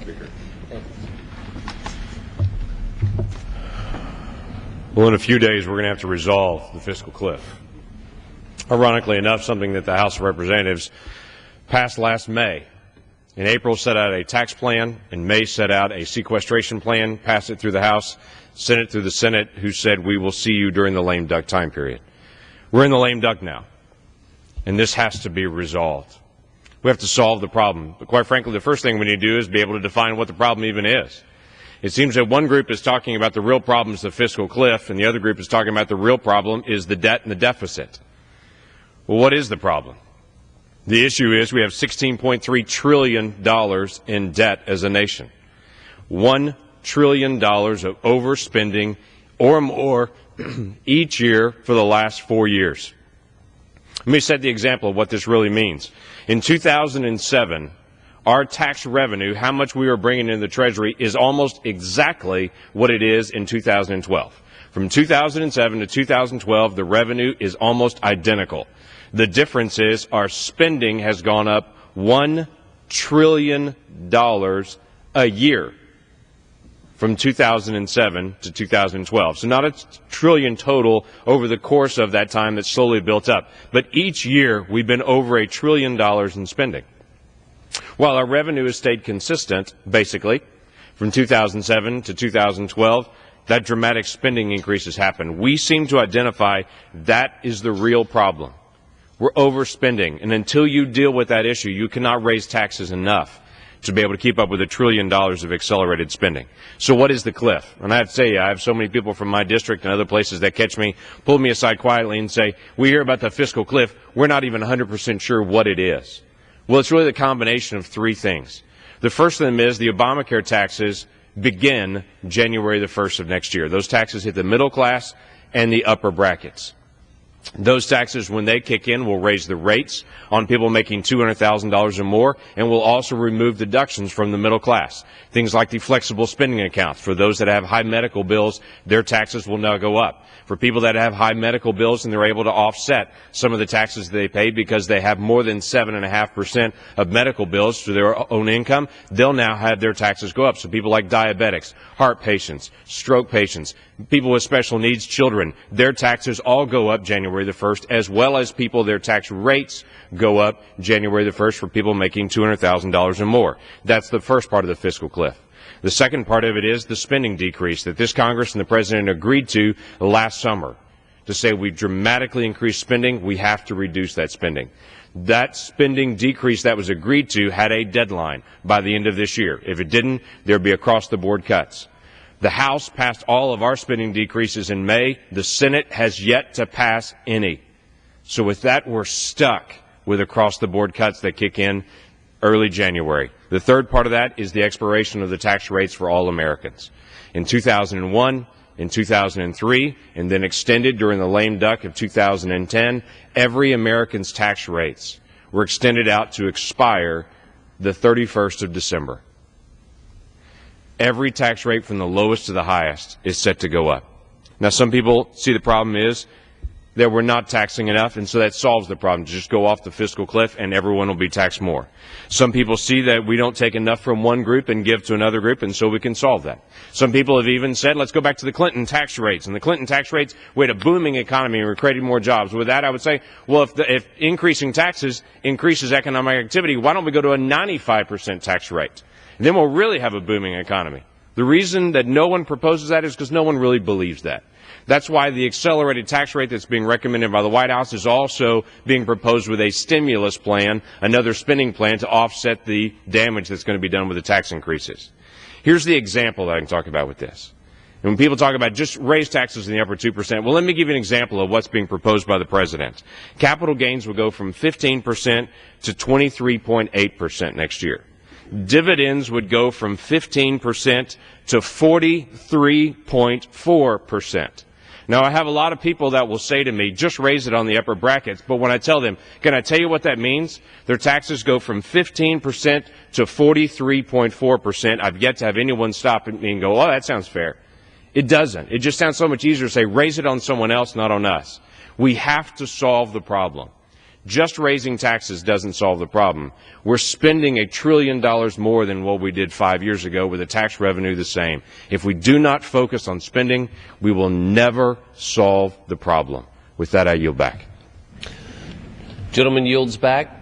Speaker. Well, in a few days, we're going to have to resolve the fiscal cliff. Ironically enough, something that the House of Representatives passed last May. In April, set out a tax plan. In May, set out a sequestration plan, passed it through the House, sent it through the Senate, who said, we will see you during the lame duck time period. We're in the lame duck now, and this has to be resolved. We have to solve the problem. But quite frankly, the first thing we need to do is be able to define what the problem even is. It seems that one group is talking about the real problem is the fiscal cliff, and the other group is talking about the real problem is the debt and the deficit. Well, what is the problem? The issue is we have $16.3 trillion in debt as a nation. $1 trillion of overspending or more each year for the last 4 years. Let me set the example of what this really means. In 2007, our tax revenue, how much we were bringing in the Treasury, is almost exactly what it is in 2012. From 2007 to 2012, the revenue is almost identical. The difference is our spending has gone up $1 trillion a year from 2007 to 2012. So not a trillion total over the course of that time that's slowly built up. But each year we've been over $1 trillion in spending. While our revenue has stayed consistent, basically, from 2007 to 2012, that dramatic spending increase has happened. We seem to identify that is the real problem. We're overspending, and until you deal with that issue, you cannot raise taxes enough to be able to keep up with $1 trillion of accelerated spending. So what is the cliff? And I have to say, I have so many people from my district and other places that catch me, pull me aside quietly and say, we hear about the fiscal cliff, we're not even 100% sure what it is. Well, it's really the combination of three things. The first of them is the Obamacare taxes begin January the 1st of next year. Those taxes hit the middle class and the upper brackets. Those taxes, when they kick in, will raise the rates on people making $200,000 or more, and will also remove deductions from the middle class. Things like the flexible spending accounts. For those that have high medical bills, their taxes will now go up. For people that have high medical bills and they're able to offset some of the taxes they pay because they have more than 7.5% of medical bills to their own income, they'll now have their taxes go up. So people like diabetics, heart patients, stroke patients, people with special needs, children, their taxes all go up January the 1st, as well as people, their tax rates go up January the 1st for people making $200,000 or more. That's the first part of the fiscal cliff. The second part of it is the spending decrease that this Congress and the President agreed to last summer to say we've dramatically increased spending, we have to reduce that spending. That spending decrease that was agreed to had a deadline by the end of this year. If it didn't, there'd be across-the-board cuts. The House passed all of our spending decreases in May. The Senate has yet to pass any. So with that, we're stuck with across-the-board cuts that kick in early January. The third part of that is the expiration of the tax rates for all Americans. In 2001, in 2003, and then extended during the lame duck of 2010, every American's tax rates were extended out to expire the 31st of December. Every tax rate from the lowest to the highest is set to go up. Now, some people see the problem is that we're not taxing enough, and so that solves the problem. Just go off the fiscal cliff and everyone will be taxed more. Some people see that we don't take enough from one group and give to another group, and so we can solve that. Some people have even said, let's go back to the Clinton tax rates. And the Clinton tax rates, we had a booming economy and we're creating more jobs. With that, I would say, well, if increasing taxes increases economic activity, why don't we go to a 95% tax rate? And then we'll really have a booming economy. The reason that no one proposes that is because no one really believes that. That's why the accelerated tax rate that's being recommended by the White House is also being proposed with a stimulus plan, another spending plan to offset the damage that's going to be done with the tax increases. Here's the example that I can talk about with this. And when people talk about just raise taxes in the upper 2%, well, let me give you an example of what's being proposed by the President. Capital gains will go from 15% to 23.8% next year. Dividends would go from 15% to 43.4%. Now, I have a lot of people that will say to me, just raise it on the upper brackets. But when I tell them, can I tell you what that means? Their taxes go from 15% to 43.4%. I've yet to have anyone stop at me and go, oh, that sounds fair. It doesn't. It just sounds so much easier to say, raise it on someone else, not on us. We have to solve the problem. Just raising taxes doesn't solve the problem. We're spending $1 trillion more than what we did 5 years ago with the tax revenue the same. If we do not focus on spending, we will never solve the problem. With that, I yield back. Gentleman yields back.